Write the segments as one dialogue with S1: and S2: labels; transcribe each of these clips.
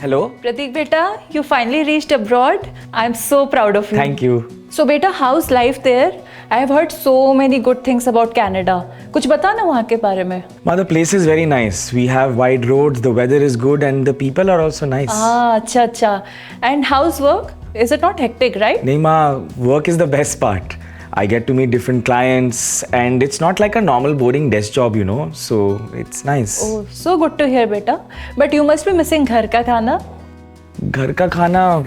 S1: Hello.
S2: Pratik beta, you finally reached abroad. I'm so proud of you.
S1: Thank you.
S2: So beta, how's life there? I have heard so many good things about Canada. कुछ बता ना वहाँ के बारे में.
S1: Ma, the place is very nice. We have wide roads, the weather is good, and the people are also nice.
S2: Ah, अच्छा अच्छा. And how's work? Is it not hectic, right?
S1: Nahi, ma, work is the best part. I get to meet different clients, and it's not like a normal boring desk job, so it's nice.
S2: Oh, so good to hear beta. But you must be missing घर का खाना.
S1: Ghar ka khana.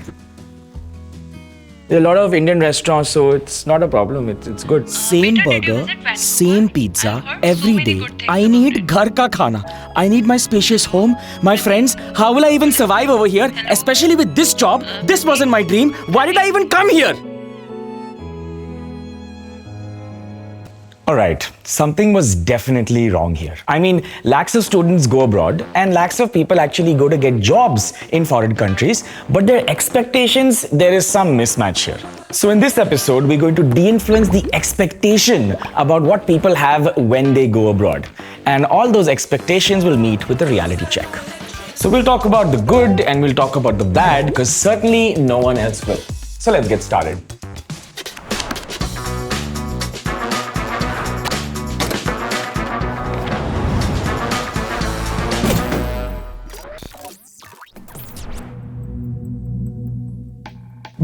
S1: There are a lot of Indian restaurants, so it's not a problem. It's good.
S3: Same burger, same pizza, every day. I need ghar ka khana. I need my spacious home. My friends, how will I even survive over here? Especially with this job. This wasn't my dream. Why did I even come here?
S1: Alright, something was definitely wrong here. I mean, lakhs of students go abroad and lakhs of people actually go to get jobs in foreign countries, but their expectations, there is some mismatch here. So in this episode, we're going to de-influence the expectation about what people have when they go abroad. And all those expectations will meet with a reality check. So we'll talk about the good and we'll talk about the bad, because certainly no one else will. So let's get started.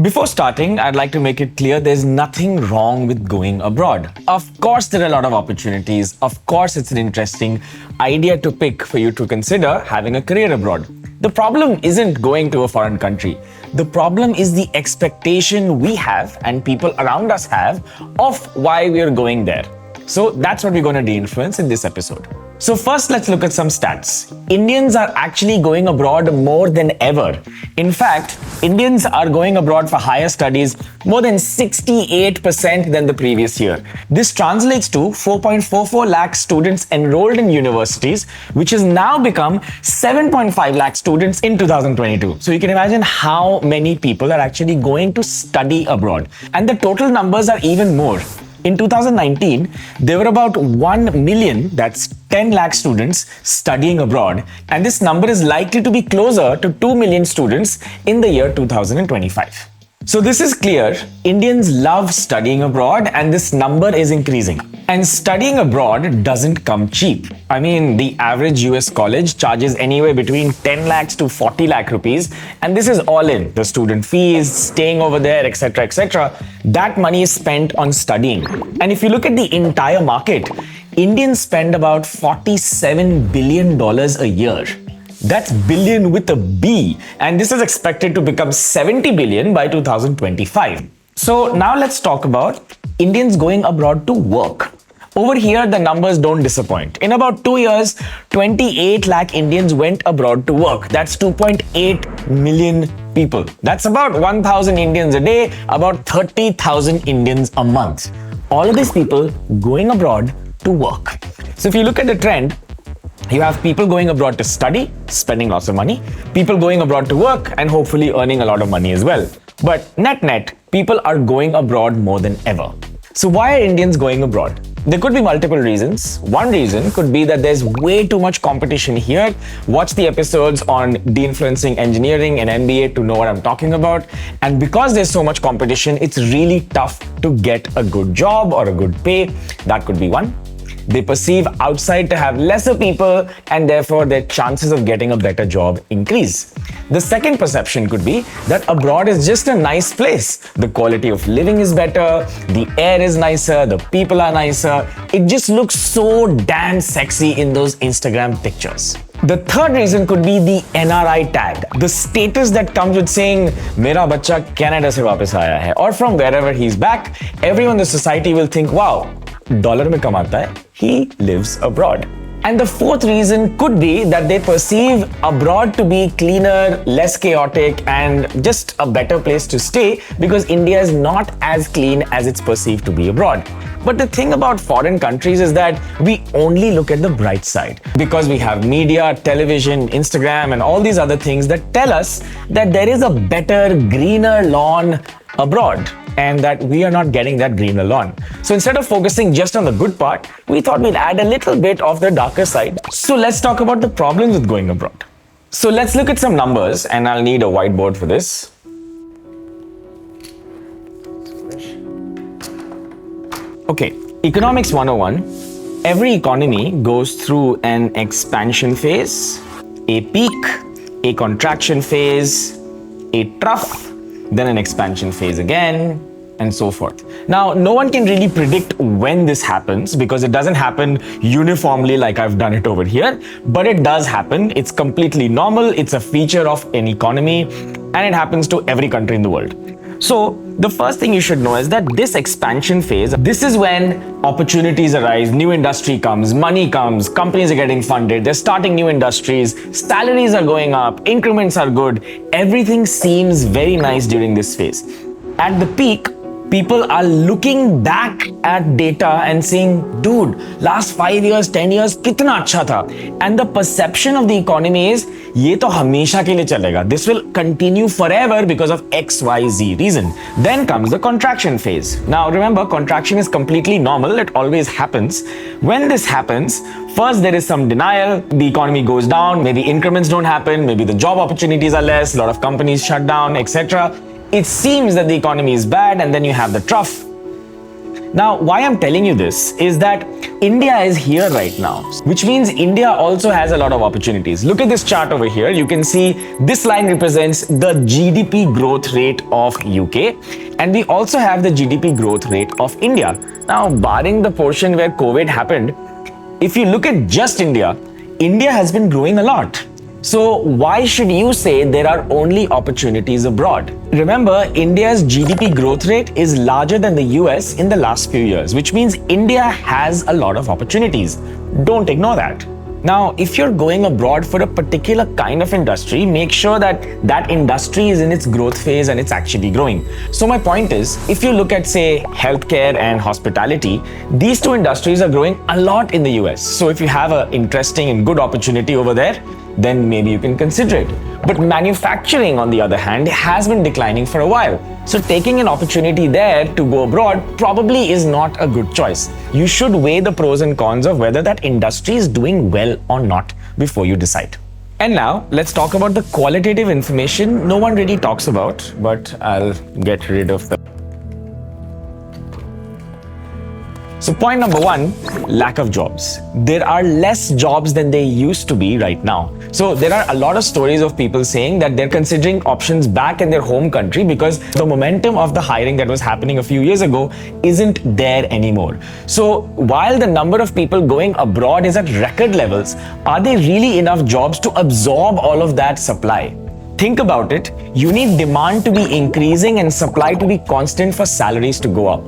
S1: Before starting, I'd like to make it clear there's nothing wrong with going abroad. Of course, there are a lot of opportunities. Of course, it's an interesting idea to pick for you to consider having a career abroad. The problem isn't going to a foreign country. The problem is the expectation we have and people around us have of why we're going there. So that's what we're going to de-influence in this episode. So first, let's look at some stats. Indians are actually going abroad more than ever. In fact, Indians are going abroad for higher studies more than 68% than the previous year. This translates to 4.44 lakh students enrolled in universities, which has now become 7.5 lakh students in 2022. So you can imagine how many people are actually going to study abroad. And the total numbers are even more. In 2019, there were about 1 million, that's 10 lakh students studying abroad, and this number is likely to be closer to 2 million students in the year 2025. So this is clear, Indians love studying abroad and this number is increasing. And studying abroad doesn't come cheap. I mean, the average US college charges anywhere between 10 lakhs to 40 lakh rupees, and this is all in, the student fees, staying over there, etc., etc. That money is spent on studying. And if you look at the entire market, Indians spend about $47 billion a year. That's billion with a B, and this is expected to become 70 billion by 2025. So now let's talk about Indians going abroad to work. Over here, the numbers don't disappoint. In about 2 years, 28 lakh Indians went abroad to work. That's 2.8 million people. That's about 1,000 Indians a day, about 30,000 Indians a month. All of these people going abroad to work. So if you look at the trend, you have people going abroad to study, spending lots of money, people going abroad to work, and hopefully earning a lot of money as well. But net, people are going abroad more than ever. So why are Indians going abroad? There could be multiple reasons. One reason could be that there's way too much competition here. Watch the episodes on de-influencing engineering and MBA to know what I'm talking about. And because there's so much competition, it's really tough to get a good job or a good pay. That could be one. They perceive outside to have lesser people, and therefore their chances of getting a better job increase. The second perception could be that abroad is just a nice place. The quality of living is better, the air is nicer, the people are nicer. It just looks so damn sexy in those Instagram pictures. The third reason could be the NRI tag, the status that comes with saying, "Mera bacha Canada se wapas aaya hai," or from wherever he's back. Everyone in the society will think, "Wow, dollar mein kamata hai, he lives abroad." And the fourth reason could be that they perceive abroad to be cleaner, less chaotic, and just a better place to stay because India is not as clean as it's perceived to be abroad. But the thing about foreign countries is that we only look at the bright side because we have media, television, Instagram, and all these other things that tell us that there is a better, greener lawn abroad, and that we are not getting that greener lawn. So instead of focusing just on the good part, we thought we'd add a little bit of the darker side. So let's talk about the problems with going abroad. So let's look at some numbers, and I'll need a whiteboard for this. Okay, Economics 101. Every economy goes through an expansion phase, a peak, a contraction phase, a trough, then an expansion phase again, and so forth. Now, no one can really predict when this happens because it doesn't happen uniformly like I've done it over here, but it does happen. It's completely normal. It's a feature of an economy, and it happens to every country in the world. So the first thing you should know is that this expansion phase, this is when opportunities arise, new industry comes, money comes, companies are getting funded, they're starting new industries, salaries are going up, increments are good, everything seems very nice during this phase. At the peak, people are looking back at data and saying, dude, last 5 years, 10 years, kitna acha tha. And the perception of the economy is, ye to hamesha ke liye chalega. This will continue forever because of XYZ reason. Then comes the contraction phase. Now remember, contraction is completely normal. It always happens. When this happens, first there is some denial. The economy goes down. Maybe increments don't happen. Maybe the job opportunities are less. A lot of companies shut down, etc. It seems that the economy is bad, and then you have the trough. Now, why I'm telling you this is that India is here right now, which means India also has a lot of opportunities. Look at this chart over here. You can see this line represents the GDP growth rate of UK, and we also have the GDP growth rate of India. Now, barring the portion where COVID happened, if you look at just India, India has been growing a lot. So why should you say there are only opportunities abroad? Remember, India's GDP growth rate is larger than the US in the last few years, which means India has a lot of opportunities. Don't ignore that. Now, if you're going abroad for a particular kind of industry, make sure that that industry is in its growth phase and it's actually growing. So my point is, if you look at, say, healthcare and hospitality, these two industries are growing a lot in the US. So if you have an interesting and good opportunity over there, then maybe you can consider it. But manufacturing, on the other hand, has been declining for a while. So taking an opportunity there to go abroad probably is not a good choice. You should weigh the pros and cons of whether that industry is doing well or not before you decide. And now let's talk about the qualitative information no one really talks about, but I'll get rid of the. So point number one, lack of jobs. There are less jobs than there used to be right now. So there are a lot of stories of people saying that they're considering options back in their home country because the momentum of the hiring that was happening a few years ago isn't there anymore. So while the number of people going abroad is at record levels, are there really enough jobs to absorb all of that supply? Think about it. You need demand to be increasing and supply to be constant for salaries to go up.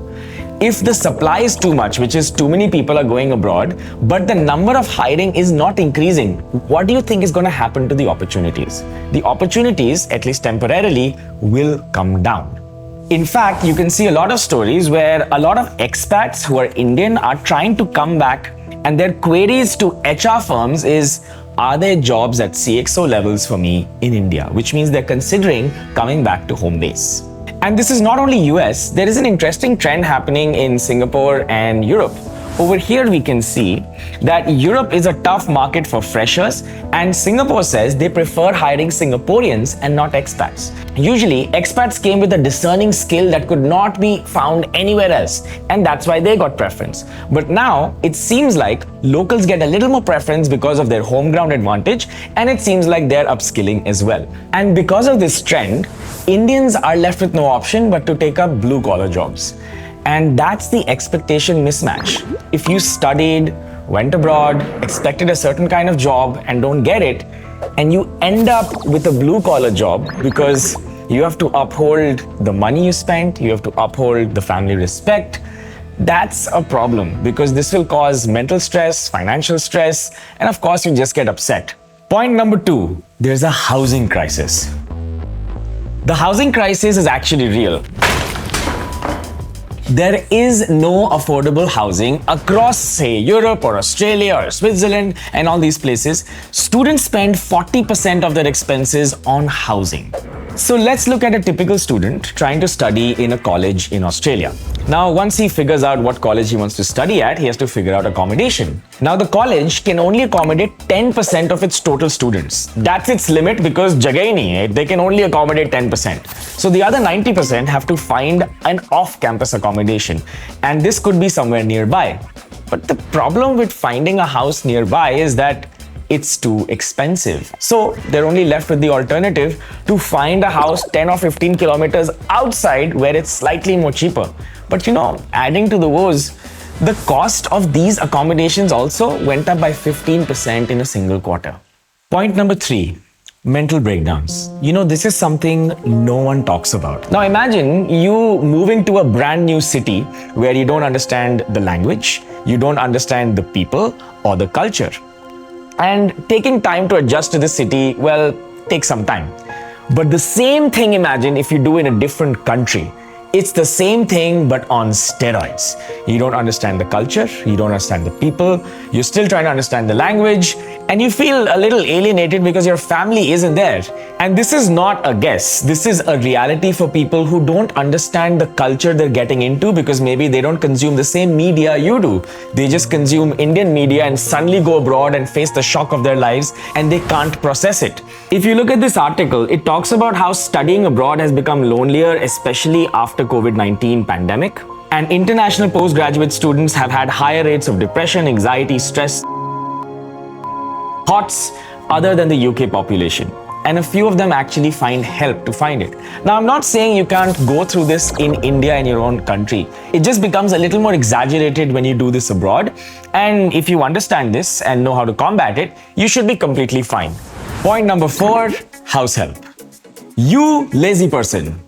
S1: If the supply is too much, which is too many people are going abroad, but the number of hiring is not increasing, what do you think is going to happen to the opportunities? The opportunities, at least temporarily, will come down. In fact, you can see a lot of stories where a lot of expats who are Indian are trying to come back, and their queries to HR firms is, are there jobs at CXO levels for me in India? Which means they're considering coming back to home base. And this is not only US, there is an interesting trend happening in Singapore and Europe. Over here we can see that Europe is a tough market for freshers, and Singapore says they prefer hiring Singaporeans and not expats. Usually, expats came with a discerning skill that could not be found anywhere else, and that's why they got preference. But now, it seems like locals get a little more preference because of their home ground advantage, and it seems like they're upskilling as well. And because of this trend, Indians are left with no option but to take up blue-collar jobs. And that's the expectation mismatch. If you studied, went abroad, expected a certain kind of job and don't get it, and you end up with a blue-collar job because you have to uphold the money you spent, you have to uphold the family respect, that's a problem because this will cause mental stress, financial stress, and of course you just get upset. Point number two, there's a housing crisis. The housing crisis is actually real. There is no affordable housing across, say, Europe or Australia or Switzerland and all these places. Students spend 40% of their expenses on housing. So let's look at a typical student trying to study in a college in Australia. Now, once he figures out what college he wants to study at, he has to figure out accommodation. Now, the college can only accommodate 10% of its total students. That's its limit because jagah hi nahi hai. They can only accommodate 10%. So the other 90% have to find an off-campus accommodation. And this could be somewhere nearby. But the problem with finding a house nearby is that it's too expensive. So they're only left with the alternative to find a house 10 or 15 kilometers outside where it's slightly more cheaper. But adding to the woes, the cost of these accommodations also went up by 15% in a single quarter. Point number 3. Mental breakdowns. This is something no one talks about. Now imagine you moving to a brand new city where you don't understand the language, you don't understand the people or the culture. And taking time to adjust to the city, well, takes some time. But the same thing, imagine if you do in a different country. It's the same thing, but on steroids. You don't understand the culture, you don't understand the people, you're still trying to understand the language, and you feel a little alienated because your family isn't there. And this is not a guess. This is a reality for people who don't understand the culture they're getting into because maybe they don't consume the same media you do. They just consume Indian media and suddenly go abroad and face the shock of their lives and they can't process it. If you look at this article, it talks about how studying abroad has become lonelier, especially after COVID-19 pandemic. And international postgraduate students have had higher rates of depression, anxiety, stress, thoughts other than the UK population. And a few of them actually find help to find it. Now, I'm not saying you can't go through this in India, in your own country. It just becomes a little more exaggerated when you do this abroad. And if you understand this and know how to combat it, you should be completely fine. Point number 4, house help. You lazy person.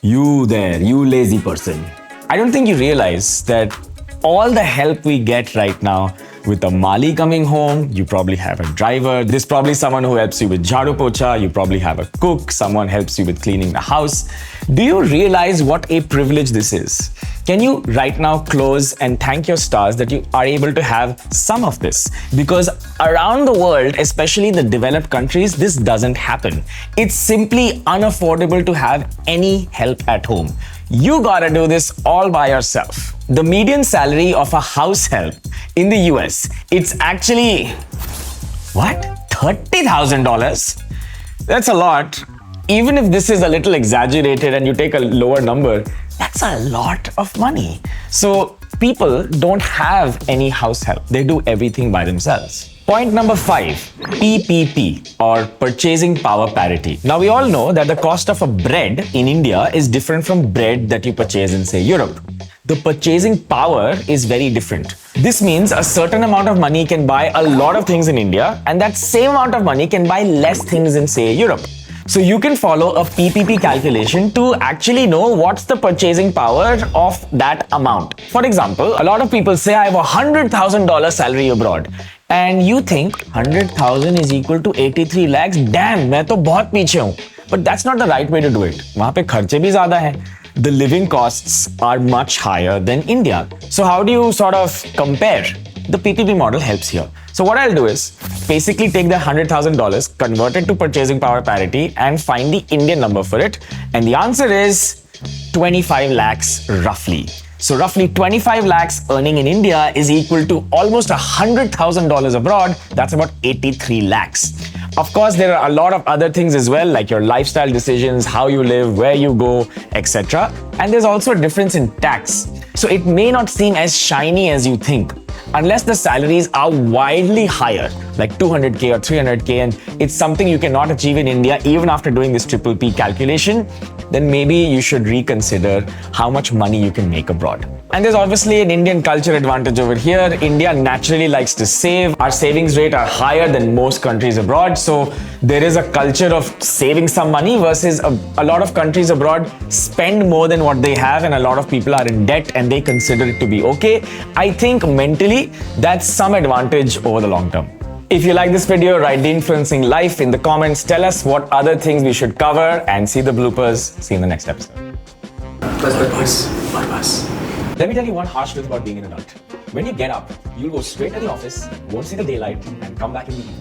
S1: You there, you lazy person. I don't think you realize that all the help we get right now with a Mali coming home, you probably have a driver. There's probably someone who helps you with jharu pocha. You probably have a cook. Someone helps you with cleaning the house. Do you realize what a privilege this is? Can you right now close and thank your stars that you are able to have some of this? Because around the world, especially the developed countries, this doesn't happen. It's simply unaffordable to have any help at home. You gotta do this all by yourself. The median salary of a house help in the US, it's actually, what? $30,000? That's a lot. Even if this is a little exaggerated and you take a lower number, that's a lot of money. So people don't have any house help. They do everything by themselves. Point number 5, PPP or purchasing power parity. Now we all know that the cost of a bread in India is different from bread that you purchase in, say, Europe. The purchasing power is very different. This means a certain amount of money can buy a lot of things in India and that same amount of money can buy less things in, say, Europe. So you can follow a PPP calculation to actually know what's the purchasing power of that amount. For example, a lot of people say I have $100,000 salary abroad. And you think 100,000 is equal to 83 lakhs? Damn, मैं तो बहुत पीछे हूँ. But that's not the right way to do it. वहाँ पे खर्चे भी ज़्यादा हैं. The living costs are much higher than India. So how do you sort of compare? The PPP model helps here. So what I'll do is basically take the $100,000, convert it to purchasing power parity and find the Indian number for it. And the answer is 25 lakhs roughly. So roughly 25 lakhs earning in India is equal to almost $100,000 abroad. That's about 83 lakhs. Of course, there are a lot of other things as well, like your lifestyle decisions, how you live, where you go, etc. And there's also a difference in tax. So it may not seem as shiny as you think, unless the salaries are wildly higher, like 200K or 300K, and it's something you cannot achieve in India even after doing this triple P calculation, then maybe you should reconsider how much money you can make abroad. And there's obviously an Indian culture advantage over here. India naturally likes to save. Our savings rate are higher than most countries abroad. So there is a culture of saving some money versus a lot of countries abroad spend more than what they have and a lot of people are in debt and they consider it to be okay. I think mentally that's some advantage over the long term. If you like this video, write the influencing life in the comments. Tell us what other things we should cover and see the bloopers. See you in the next episode. Let me tell you one harsh truth about being an adult. When you get up, you'll go straight to the office, won't see the daylight, and come back in the evening.